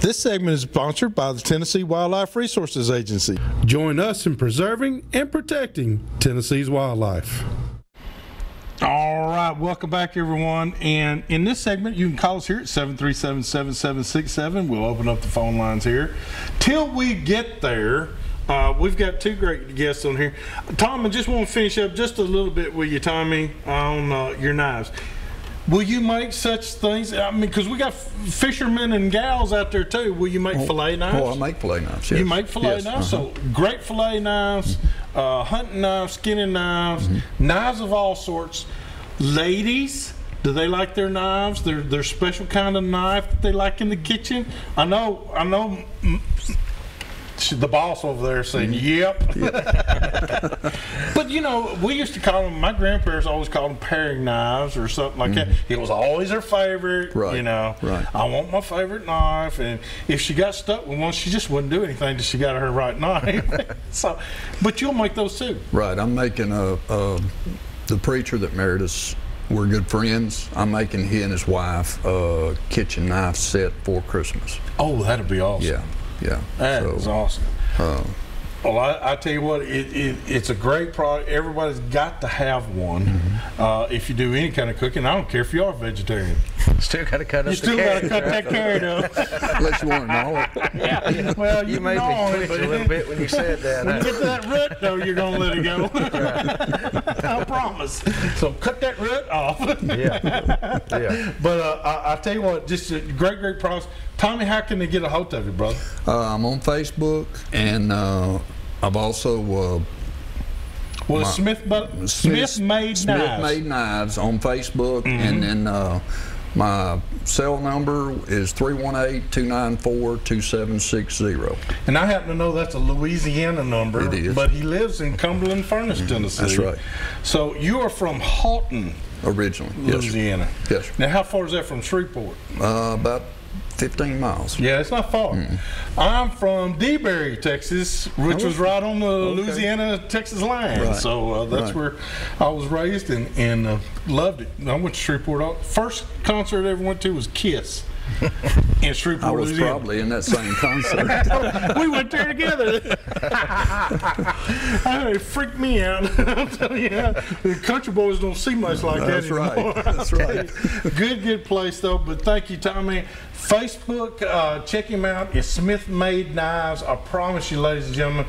This segment is sponsored by the Tennessee Wildlife Resources Agency. Join us in preserving and protecting Tennessee's wildlife. All right, welcome back, everyone. And in this segment, you can call us here at 737-7767. We'll open up the phone lines here. Till we get there, we've got two great guests on here. Tom, I just want to finish up just a little bit with you, Tommy, on your knives. Will you make such things? I mean, because we got fishermen and gals out there too. Will you make fillet knives? Oh, I make fillet knives. Yes. You make fillet knives, so great fillet knives, hunting knives, skinning knives, knives of all sorts. Ladies, do they like their knives? Their special kind of knife that they like in the kitchen. I know. The boss over there saying, "Yep." But you know, we used to call them. My grandparents always called them paring knives or something like that. It was always her favorite. Right. You know, I want my favorite knife, and if she got stuck with one, she just wouldn't do anything till she got her right knife. So, but you'll make those too. Right. I'm making the preacher that married us. We're good friends. I'm making he and his wife a kitchen knife set for Christmas. Oh, that'd be awesome. Yeah. Yeah, that is awesome. Well, I tell you what, it's a great product. Everybody's got to have one. If you do any kind of cooking, I don't care if you are vegetarian. Still got to cut up you still got to cut that carrot up. Unless you want to gnaw it. Yeah. Well, you made me twitch a little bit when you said that. When you get to that root, though, you're going to let it go. I promise. So cut that root off. Yeah. But I tell you what, just a great product. Tommy, how can they get a hold of you, brother? I'm on Facebook, and I've also Smith Made Knives. Smith Made Knives on Facebook, and then my cell number is 318-294-2760. And I happen to know that's a Louisiana number. It is. But he lives in Cumberland Furnace, Tennessee. That's right. So you are from Houghton, originally, Louisiana. Yes, sir. Now, how far is that from Shreveport? About 15 miles. Yeah, it's not far. I'm from DeBerry, Texas, which was right on the Louisiana-Texas line. Right. So that's where I was raised and loved it. I went to Shreveport. First concert I ever went to was Kiss in Shreveport, I was Louisiana. Probably in that same concert. We went there together. It freaked me out. I'm telling you, the country boys don't see much like that anymore. That's right. Good place though. But thank you, Tommy. Facebook, check him out. It's Smith Made Knives. I promise you, ladies and gentlemen.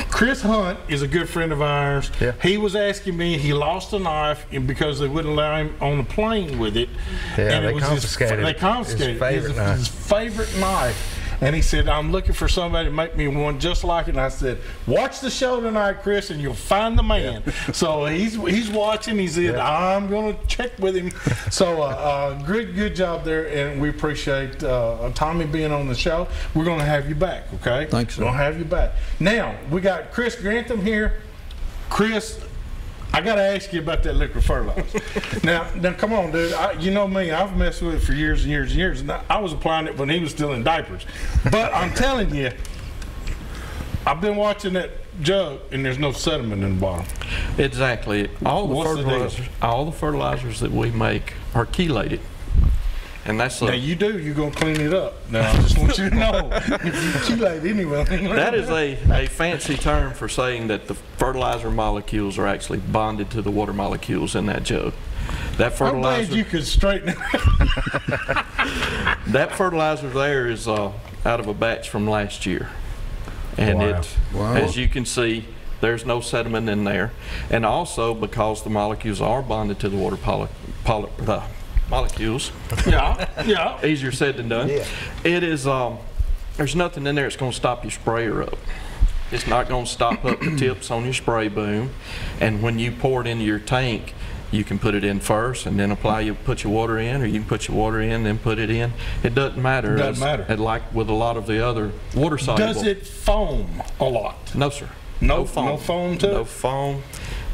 Chris Hunt is a good friend of ours. Yeah. He was asking me. He lost a knife because they wouldn't allow him on the plane with it. Yeah, and they confiscated it. They confiscated his favorite knife. And he said, I'm looking for somebody to make me one just like it. And I said, watch the show tonight, Chris, and you'll find the man. So he's watching. He said, I'm going to check with him. So good job there, and we appreciate Tommy being on the show. We're going to have you back, okay? Thanks, sir. We're going to have you back. Now, we got Chris Grantham here. Chris, I got to ask you about that liquid fertilizer. now, come on, dude. You know me. I've messed with it for years and years and years. And I was applying it when he was still in diapers. But I'm telling you, I've been watching that jug, and there's no sediment in the bottom. Exactly. All the fertilizers that we make are chelated. And that's now you're going to clean it up. Now I just want you to know, if you chelate anyway. That is a fancy term for saying that the fertilizer molecules are actually bonded to the water molecules in that jug. That fertilizer. I'm glad you could straighten it. That fertilizer there is out of a batch from last year, and as you can see, there's no sediment in there, and also because the molecules are bonded to the water molecules. Yeah. Easier said than done. Yeah. It is. There's nothing in there that's going to stop your sprayer up. It's not going to stop up the tips on your spray boom. And when you pour it into your tank, you can put it in first and then put your water in, or you can put your water in then put it in. It doesn't matter. It doesn't matter. Like with a lot of the other water soluble. Does it foam a lot? No, sir. No foam. No foam too. No foam.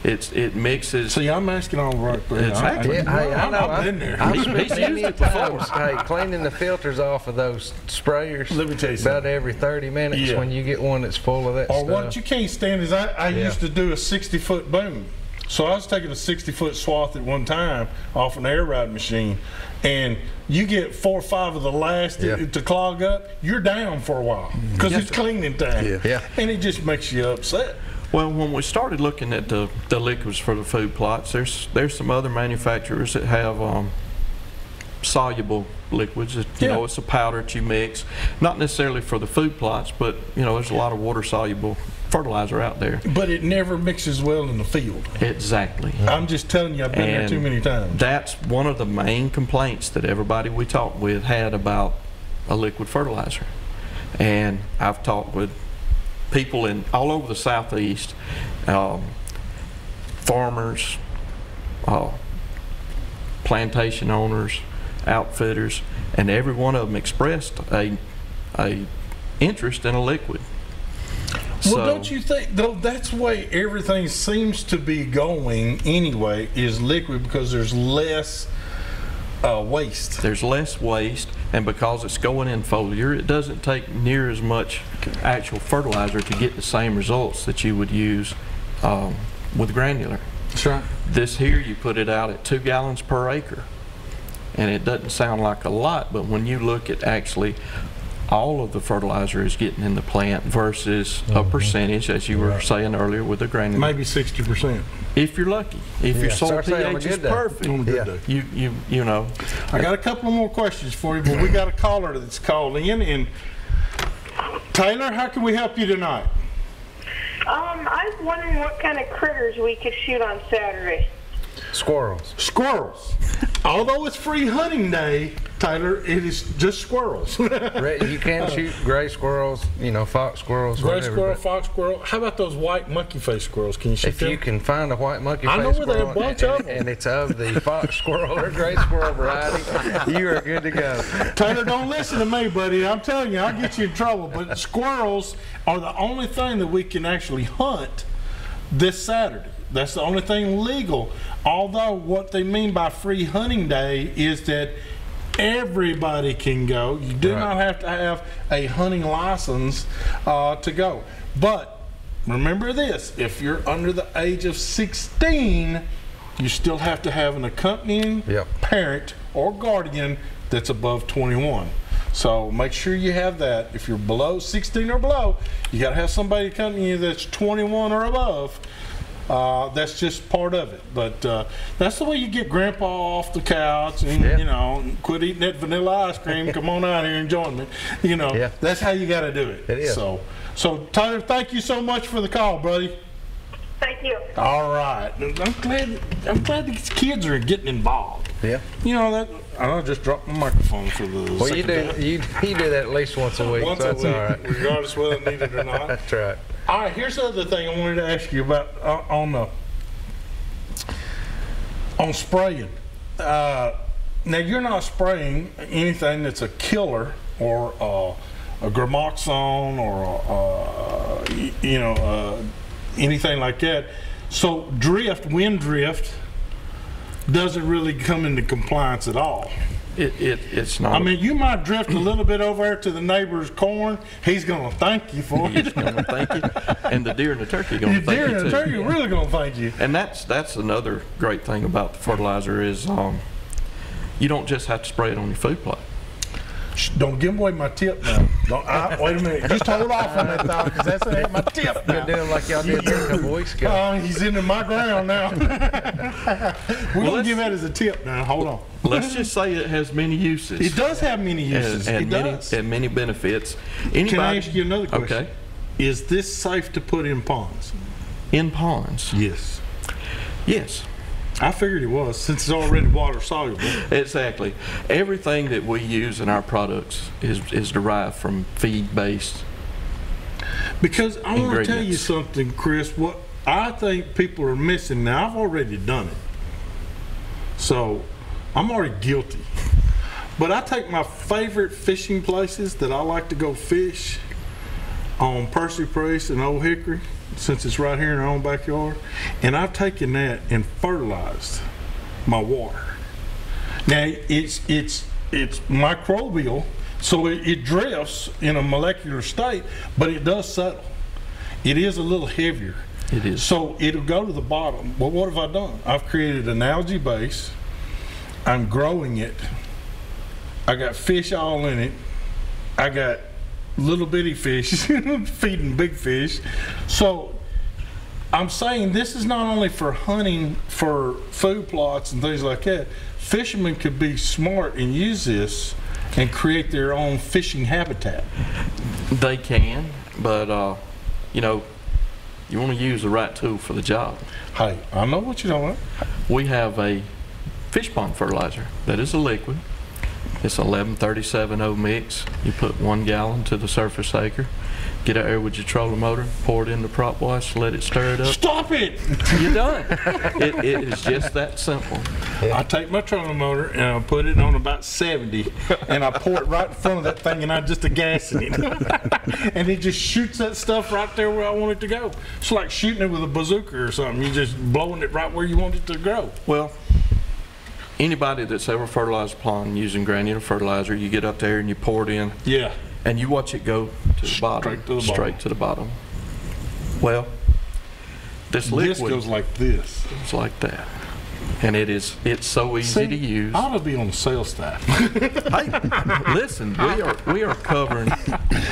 It mixes. See, I'm asking all right. Exactly. I know. I've been there. He's used it before. Hey, cleaning the filters off of those sprayers. Let me tell you something. About every 30 minutes when you get one that's full of that stuff. Or what you can't stand is I used to do a 60-foot boom. So I was taking a 60-foot swath at one time off an air ride machine, and you get 4 or 5 of the last to clog up, you're down for a while because it's cleaning time. And it just makes you upset. Well, when we started looking at the liquids for the food plots, there's some other manufacturers that have soluble liquids. You know, it's a powder that you mix, not necessarily for the food plots, but you know, there's a lot of water soluble fertilizer out there. But it never mixes well in the field. Exactly. I'm just telling you, I've been there too many times. That's one of the main complaints that everybody we talked with had about a liquid fertilizer. And I've talked with people in all over the Southeast, farmers, plantation owners, outfitters, and every one of them expressed a interest in a liquid. Well, don't you think, though, that's the way everything seems to be going anyway, is liquid, because there's less waste. There's less waste, and because it's going in foliar, it doesn't take near as much actual fertilizer to get the same results that you would use with granular. That's right. This here, you put it out at 2 gallons per acre, and it doesn't sound like a lot, but when you look at actually all of the fertilizer is getting in the plant versus a percentage, as you were saying earlier, with the granular. Maybe 60%. If you're lucky. If your soil pH is perfect. On a good day. You know. I got a couple more questions for you, but we got a caller that's called in. And Taylor, how can we help you tonight? I was wondering what kind of critters we could shoot on Saturday. Squirrels. Squirrels. Although it's free hunting day, Taylor, it is just squirrels. You can shoot gray squirrels, you know, fox squirrels, Gray whatever, squirrel, but fox squirrel. How about those white monkey-faced squirrels? Can you shoot if them? you can find a white monkey-faced I know where there are squirrel a bunch of them. and it's of the fox squirrel or gray squirrel variety, you are good to go. Taylor, don't listen to me, buddy. I'm telling you, I'll get you in trouble. But squirrels are the only thing that we can actually hunt this Saturday. That's the only thing legal. Although what they mean by free hunting day is that everybody can go. You do not have to have a hunting license to go. But remember this, if you're under the age of 16, you still have to have an accompanying parent or guardian that's above 21. So make sure you have that. If you're below 16 or below, you got to have somebody accompany you that's 21 or above. That's just part of it, but that's the way you get Grandpa off the couch and you know, quit eating that vanilla ice cream. Come on out here and join me. You know, that's how you got to do it. It is. So Tyler, thank you so much for the call, buddy. Thank you. All right, I'm glad these kids are getting involved. Yeah. You know that. I just dropped my microphone for the Well, second time. you do that at least once a week. Once so a that's week, all right. regardless whether I need it or not. That's right. All right, here's the other thing I wanted to ask you about on spraying. Now you're not spraying anything that's a killer or a gramoxone or anything like that. So wind drift, doesn't really come into compliance at all. It's not. I mean, you might drift a little bit over there to the neighbor's corn. He's going to thank you for it. He's going to thank you, and the deer and the turkey are going to The thank deer you and the too. turkey are really going to thank you. And that's another great thing about the fertilizer is you don't just have to spray it on your food plot. Shh, don't give away my tip now. Wait a minute. Just hold off on that thought, because that's ain't my tip now. You're doing like y'all did there a couple weeks ago. He's into my ground now. We're going to give that as a tip now. Hold on. Let's just say it has many uses. It does have many uses. And many benefits. Anybody, Can I ask you another question? Okay. Is this safe to put in ponds? In ponds? Yes. Yes. I figured it was, since it's already water soluble. Exactly. Everything that we use in our products is derived from feed-based. Because I want to tell you ingredients. something, Chris. What I think people are missing now, I've already done it. So I'm already guilty. But I take my favorite fishing places that I like to go fish on Percy Priest and Old Hickory, since it's right here in our own backyard, and I've taken that and fertilized my water. Now it's microbial, so it drifts in a molecular state, but it does settle. It is a little heavier. It is. So it'll go to the bottom. Well, what have I done? I've created an algae base. I'm growing it. I got fish all in it. I got little bitty fish feeding big fish. So I'm saying this is not only for hunting for food plots and things like that. Fishermen could be smart and use this and create their own fishing habitat. They can, but you know, you want to use the right tool for the job. Hey, I know what you're talking about. We have a fish pond fertilizer that is a liquid. It's 1137O mix. You put 1 gallon to the surface acre. Get out there with your trolling motor, pour it in the prop wash, let it stir it up. Stop it! You're done. It is just that simple. I take my trolling motor and I put it on about 70 and I pour it right in front of that thing and I just a gas in it. And it just shoots that stuff right there where I want it to go. It's like shooting it with a bazooka or something. You're just blowing it right where you want it to grow. Well, anybody that's ever fertilized a pond using granular fertilizer, you get up there and you pour it in. Yeah. And you watch it go to the bottom. Straight to the bottom. Well, this liquid goes like this. It's like that. And it's so easy to use. I ought to be on the sales staff. Hey, listen, we are covering.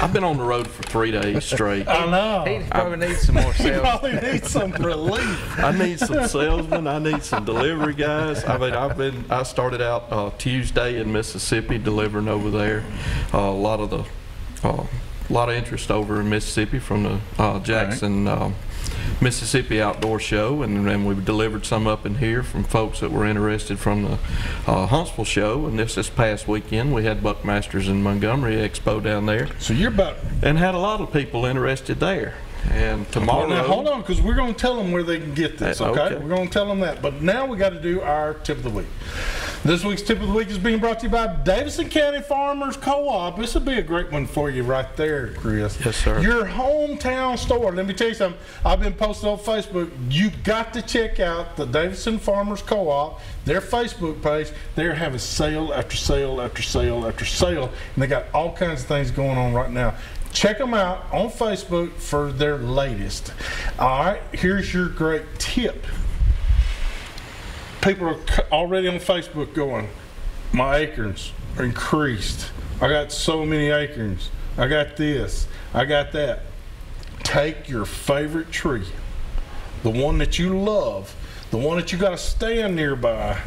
I've been on the road for 3 days straight. I know. He probably needs some more He sales. probably needs some relief. I need some salesmen. I need some delivery guys. I mean, I started out Tuesday in Mississippi delivering over there. A lot of interest over in Mississippi from the Jackson, Mississippi Outdoor Show, and then we delivered some up in here from folks that were interested from the Huntsville Show. And this past weekend we had Buckmasters in Montgomery Expo down there. So you're about and had a lot of people interested there. And tomorrow, now hold on, because we're going to tell them where they can get this. Okay, we're going to tell them that. But now we got to do our tip of the week. This week's tip of the week is being brought to you by Davidson County Farmers Co-op. This will be a great one for you right there, Chris. Yes, sir. Your hometown store. Let me tell you something. I've been posting on Facebook. You've got to check out the Davidson Farmers Co-op, their Facebook page. They're having sale after sale after sale after sale, and they got all kinds of things going on right now. Check them out on Facebook for their latest. All right, here's your great tip. People are already on Facebook going, my acorns are increased. I got so many acorns. I got this. I got that. Take your favorite tree, the one that you love, the one that you got to stand nearby,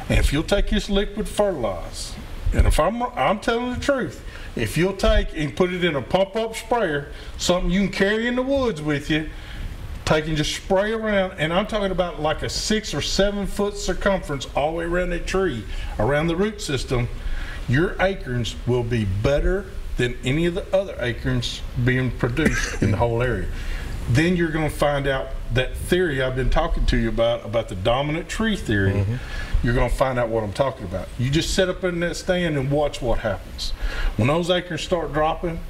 and if you'll take this liquid fertilizer, and if I'm telling the truth, if you'll take and put it in a pump-up sprayer, something you can carry in the woods with you, take and just spray around, and I'm talking about like a 6 or 7 foot circumference all the way around that tree, around the root system, your acorns will be better than any of the other acorns being produced in the whole area. Then you're going to find out that theory I've been talking to you about the dominant tree theory. Mm-hmm. You're going to find out what I'm talking about. You just sit up in that stand and watch what happens. When those acorns start dropping,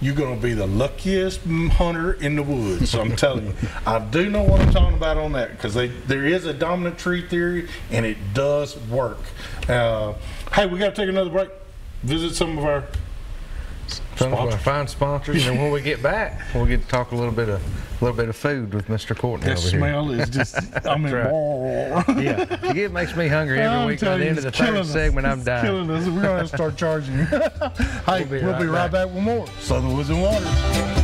you're going to be the luckiest hunter in the woods. So I'm telling you, I do know what I'm talking about on that, because there is a dominant tree theory, and it does work. Hey, we got to take another break. Visit some of our fine sponsors, and when we get back, we'll get to talk a little bit of food with Mr. Courtney that over smell here. is just, I mean, yeah, it makes me hungry every week. By the end of the third segment, I'm dying. Killing us. We're going to start charging you. Hey, we'll be right back with more Southern Woods and Waters.